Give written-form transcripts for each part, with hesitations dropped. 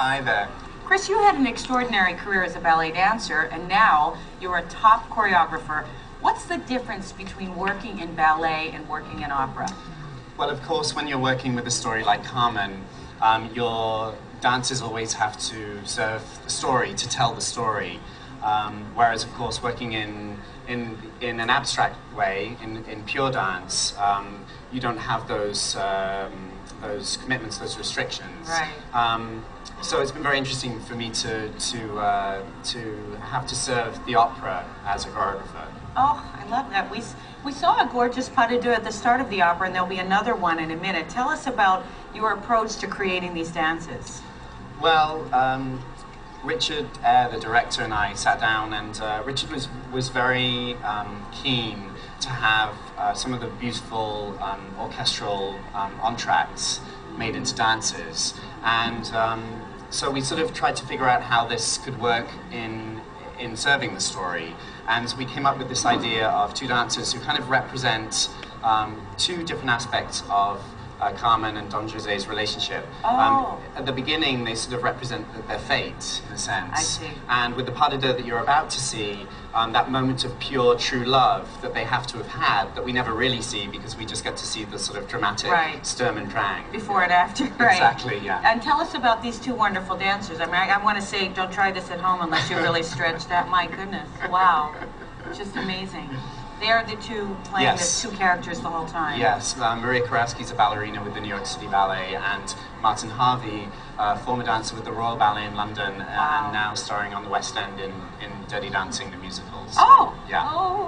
Hi there. Chris, you had an extraordinary career as a ballet dancer, and now you're a top choreographer. What's the difference between working in ballet and working in opera? Well, of course, when you're working with a story like Carmen, your dancers always have to serve the story, to tell the story. Whereas, of course, working in an abstract way, in pure dance, you don't have those commitments, those restrictions. Right. So it's been very interesting for me to have to serve the opera as a choreographer. Oh, I love that. We saw a gorgeous pas de deux at the start of the opera, and there'll be another one in a minute. Tell us about your approach to creating these dances. Well, Richard Eyre, the director, and I sat down, and Richard was very keen to have some of the beautiful orchestral entr'actes made into dances, and so we sort of tried to figure out how this could work in serving the story, and we came up with this idea of two dancers who kind of represent two different aspects of Carmen and Don José's relationship. Oh. At the beginning, they sort of represent their fate, in a sense. I see. And with the pas de deux that you're about to see, that moment of pure, true love that they have to have had, that we never really see because we just get to see the sort of dramatic Right. Sturm and Drang. Before and after, right? Exactly, yeah. And tell us about these two wonderful dancers. I mean, I want to say, don't try this at home unless you really stretch that. My goodness, wow, just amazing. They're the two playing Yes. the two characters the whole time. Yes, Maria Kurowski's a ballerina with the New York City Ballet, and Martin Harvey, former dancer with the Royal Ballet in London, Wow. and now starring on the West End in Dirty Dancing, the musicals. Oh! Yeah. Oh,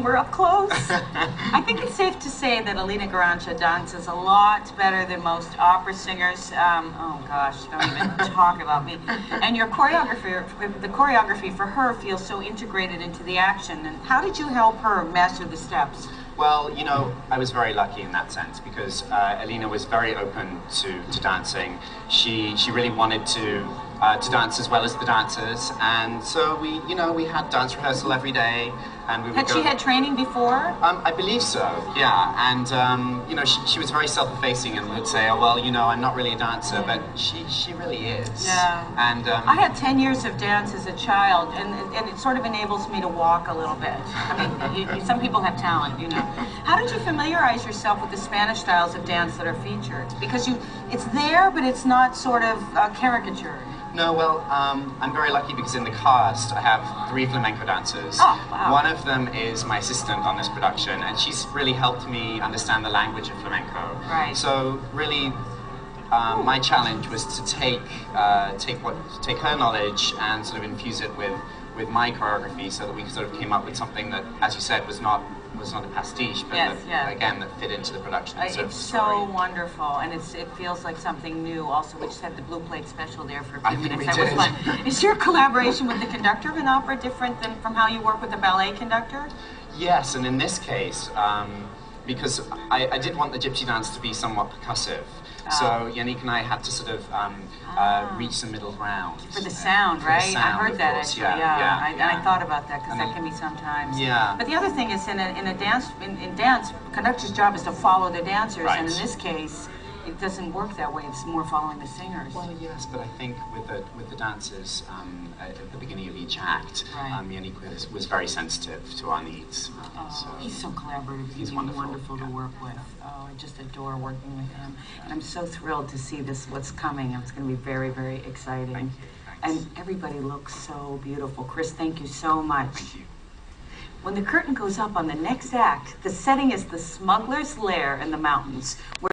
we're up close. I think it's safe to say that Alina Garanca dances a lot better than most opera singers. Oh gosh, don't even talk about me. And your choreography, the choreography for her feels so integrated into the action. And how did you help her master the steps? Well, you know, I was very lucky in that sense because Alina was very open to dancing. She really wanted to dance as well as the dancers, and so we had dance rehearsal every day, and we would Had go. she had training before? I believe so, yeah. And you know, she was very self-effacing and would say, "Oh well, you know, I'm not really a dancer," but she really is. Yeah. And I had 10 years of dance as a child, and it sort of enables me to walk a little bit. I mean, some people have talent, you know. How did you familiarize yourself with the Spanish styles of dance that are featured? Because it's there, but it's not sort of caricatured. No, well, I'm very lucky because in the cast I have 3 flamenco dancers. Oh, wow. One of them is my assistant on this production, and she's really helped me understand the language of flamenco. Right. So really, my challenge was to take her knowledge and sort of infuse it with my choreography, so that we sort of came up with something that, as you said, was not a pastiche, but Yes, yeah. again that fit into the production. And served It's the story. so wonderful, and it feels like something new. Also, we just had the Blue Plate special there for a I few think minutes. we That was did. fun. Is your collaboration with the conductor of an opera different than from how you work with the ballet conductor? Yes, and in this case, because I did want the gypsy dance to be somewhat percussive, so Yannick and I had to sort of reach the middle ground. For the sound, For the right? sound, I heard of that course, actually. yeah. And I thought about that because And that then- can be sometimes. Yeah. But the other thing is, in dance, conductor's job is to follow the dancers, Right. and in this case, it doesn't work that way. It's more following the singers. Well, yes, but I think with the dancers at the beginning of each act, Right. Yannick was very sensitive to our needs. So He's so collaborative. He's He's wonderful, to yeah. work with. Oh, I just adore working with him. And I'm so thrilled to see what's coming. It's going to be very, very exciting. Thank you. Thanks. And everybody looks so beautiful. Chris, thank you so much. Thank you. When the curtain goes up on the next act, the setting is the smuggler's lair in the mountains, where